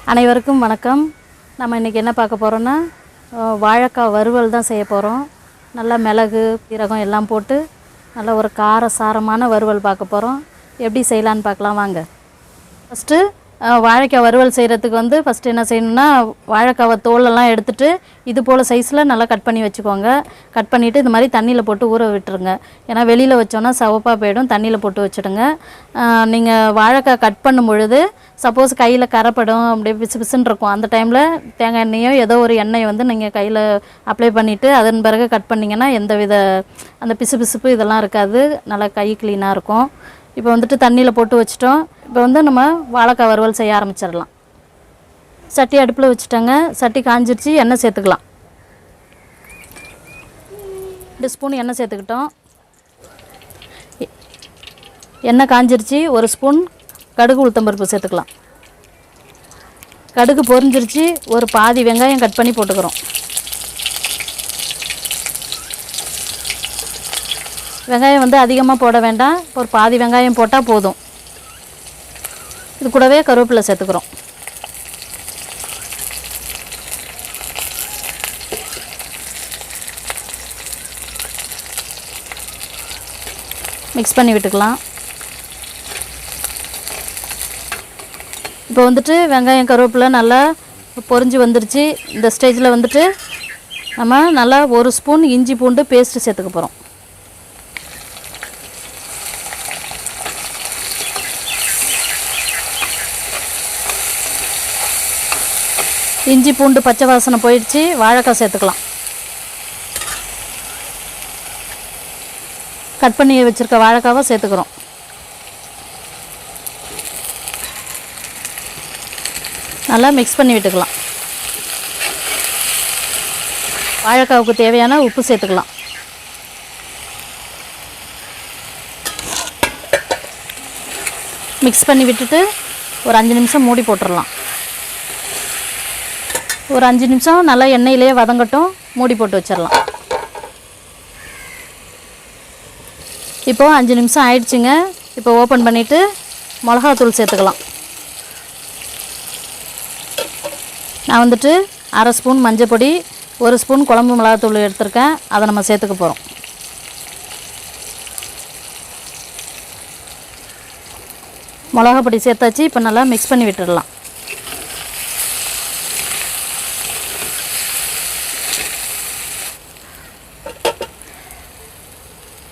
அனைவருக்கும் வணக்கம். நம்ம இன்றைக்கி என்ன பார்க்க போகிறோன்னா வாழைக்காய் வறுவல் தான் செய்ய போகிறோம். நல்லா மிளகு சீரகம் எல்லாம் போட்டு நல்லா ஒரு காரசாரமான வறுவல் பார்க்க போகிறோம். எப்படி செய்யலான்னு பார்க்கலாம் வாங்க. ஃபஸ்ட்டு வாழைக்காய் வறுவல் செய்கிறதுக்கு ஃபஸ்ட்டு என்ன செய்யணும்னா, வாழைக்காவை தோலெல்லாம் எடுத்துகிட்டு இது போல் சைஸில் நல்லா கட் பண்ணி வச்சுக்கோங்க. கட் பண்ணிவிட்டு இது மாதிரி தண்ணியில் போட்டு ஊற விட்டுருங்க. ஏன்னா வெளியில் வச்சோன்னா சவப்பாக போயிடும். தண்ணியில் போட்டு வச்சுடுங்க. நீங்கள் வாழைக்காய் கட் பண்ணும் பொழுது சப்போஸ் கையில் கரைப்படும், அப்படியே பிசு பிசுன்னு இருக்கும். அந்த டைமில் தேங்காய் எண்ணெயோ ஏதோ ஒரு எண்ணெய் நீங்கள் கையில் அப்ளை பண்ணிவிட்டு அதன் பிறகு கட் பண்ணிங்கன்னா எந்தவித அந்த பிசு பிசுப்பு இதெல்லாம் இருக்காது. நல்லா கை க்ளீனாக இருக்கும். இப்போ தண்ணியில் போட்டு வச்சிட்டோம். இப்போ நம்ம வாழைக்காய் வறுவல் செய்ய ஆரம்பிச்சிடலாம். சட்டி அடுப்பில் வச்சுட்டோங்க. சட்டி காஞ்சிருச்சு. எண்ணெய் சேர்த்துக்கலாம். 2 ஸ்பூன் எண்ணெய் சேர்த்துக்கிட்டோம். எண்ணெய் காஞ்சிருச்சு. 1 ஸ்பூன் கடுகு உளுத்தம்பருப்பு சேர்த்துக்கலாம். கடுகு பொரிஞ்சிருச்சு. ஒரு பாதி வெங்காயம் கட் பண்ணி போட்டுக்கிறோம். வெங்காயம் அதிகமாக போட வேண்டாம். ஒரு பாதி வெங்காயம் போட்டால் போதும். இது கூடவே கருவேப்பிலை சேர்த்துக்கிறோம். மிக்ஸ் பண்ணி விட்டுக்கலாம். இப்போ வெங்காயம் கருவேப்பிலை நல்லா பொரிஞ்சு வந்துருச்சு. இந்த ஸ்டேஜில் நம்ம நல்லா 1 ஸ்பூன் இஞ்சி பூண்டு பேஸ்ட்டு சேர்த்துக்க போகிறோம். இஞ்சி பூண்டு பச்சை வாசனை போயிடுச்சு. வாழைக்காய் சேர்த்துக்கலாம். கட் பண்ணி வச்சுருக்க வாழைக்காவை சேர்த்துக்கிறோம். நல்லா மிக்ஸ் பண்ணி விட்டுக்கலாம். வாழைக்காவுக்கு தேவையான உப்பு சேர்த்துக்கலாம். மிக்ஸ் பண்ணி விட்டுட்டு ஒரு 5 நிமிஷம் மூடி போட்டுடலாம். ஒரு 5 நிமிஷம் நல்லா எண்ணெயிலே வதங்கட்டும். மூடி போட்டு வச்சிடலாம். இப்போது 5 நிமிஷம் ஆயிடுச்சுங்க. இப்போ ஓப்பன் பண்ணிவிட்டு மிளகாத்தூள் சேர்த்துக்கலாம். நான் 1/2 ஸ்பூன் மஞ்சள் பொடி, 1 ஸ்பூன் குழம்பு மிளகாத்தூள் எடுத்திருக்கேன். அதை நம்ம சேர்த்துக்க போகிறோம். மிளகா பொடி சேர்த்தாச்சு. இப்போ நல்லா மிக்ஸ் பண்ணி விட்டுடலாம்.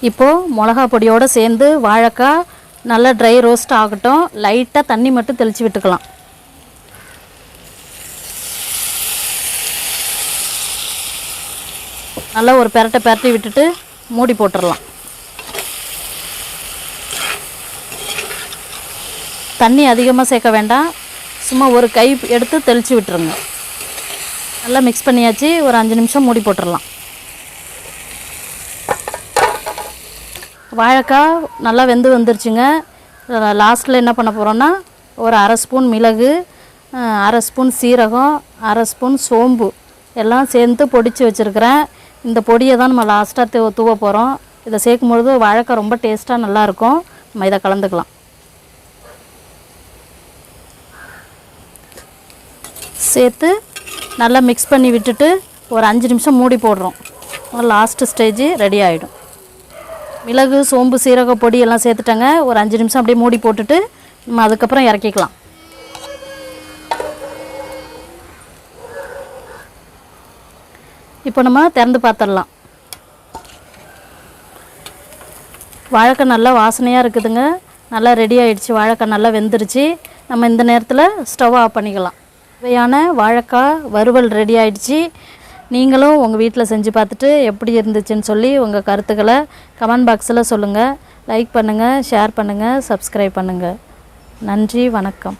இப்போது மிளகா பொடியோடு சேர்ந்து வாழைக்காய் நல்லா ட்ரை ரோஸ்ட் ஆகட்டும். லைட்டாக தண்ணி மட்டும் தெளித்து விட்டுக்கலாம். நல்லா ஒரு பெரட்டி விட்டுட்டு மூடி போட்டுடலாம். தண்ணி அதிகமாக சேர்க்க வேண்டாம். சும்மா ஒரு கை எடுத்து தெளித்து விட்டுருங்க. நல்லா மிக்ஸ் பண்ணியாச்சு. ஒரு 5 நிமிஷம் மூடி போட்டுடலாம். வாழைக்காய் நல்லா வெந்து வந்துருச்சுங்க. லாஸ்ட்டில் என்ன பண்ண போகிறோன்னா, ஒரு 1/2 ஸ்பூன் மிளகு, 1/2 ஸ்பூன் சீரகம், 1/2 ஸ்பூன் சோம்பு எல்லாம் சேர்த்து பொடிச்சு வச்சுருக்கிறேன். இந்த பொடியை தான் நம்ம லாஸ்ட்டாக தூவ போகிறோம். இதை சேர்க்கும்பொழுது வாழைக்காய் ரொம்ப டேஸ்ட்டாக நல்லாயிருக்கும். நம்ம இதை கலந்துக்கலாம். சேர்த்து நல்லா மிக்ஸ் பண்ணி விட்டுட்டு ஒரு 5 நிமிஷம் மூடி போடுறோம். லாஸ்ட்டு ஸ்டேஜ் ரெடி ஆகிடும். மிளகு சோம்பு சீரக பொடி எல்லாம் சேர்த்துட்டேங்க. ஒரு 5 நிமிஷம் அப்படியே மூடி போட்டுட்டு நம்ம அதுக்கப்புறம் இறக்கிக்கலாம். இப்போ நம்ம திறந்து பார்த்துடலாம். வாழைக்காய் நல்லா வாசனையாக இருக்குதுங்க. நல்லா ரெடி ஆகிடுச்சு. வாழைக்காய் நல்லா வெந்துருச்சு. நம்ம இந்த நேரத்தில் ஸ்டவ் ஆஃப் பண்ணிக்கலாம். சுவையான வாழைக்காய் வறுவல் ரெடி ஆகிடுச்சு. நீங்களும் உங்கள் வீட்டில் செஞ்சு பார்த்துட்டு எப்படி இருந்துச்சுன்னு சொல்லி உங்கள் கருத்துக்களை கமெண்ட் பாக்ஸில் சொல்லுங்கள். லைக் பண்ணுங்கள், ஷேர் பண்ணுங்கள், சப்ஸ்கிரைப் பண்ணுங்கள். நன்றி, வணக்கம்.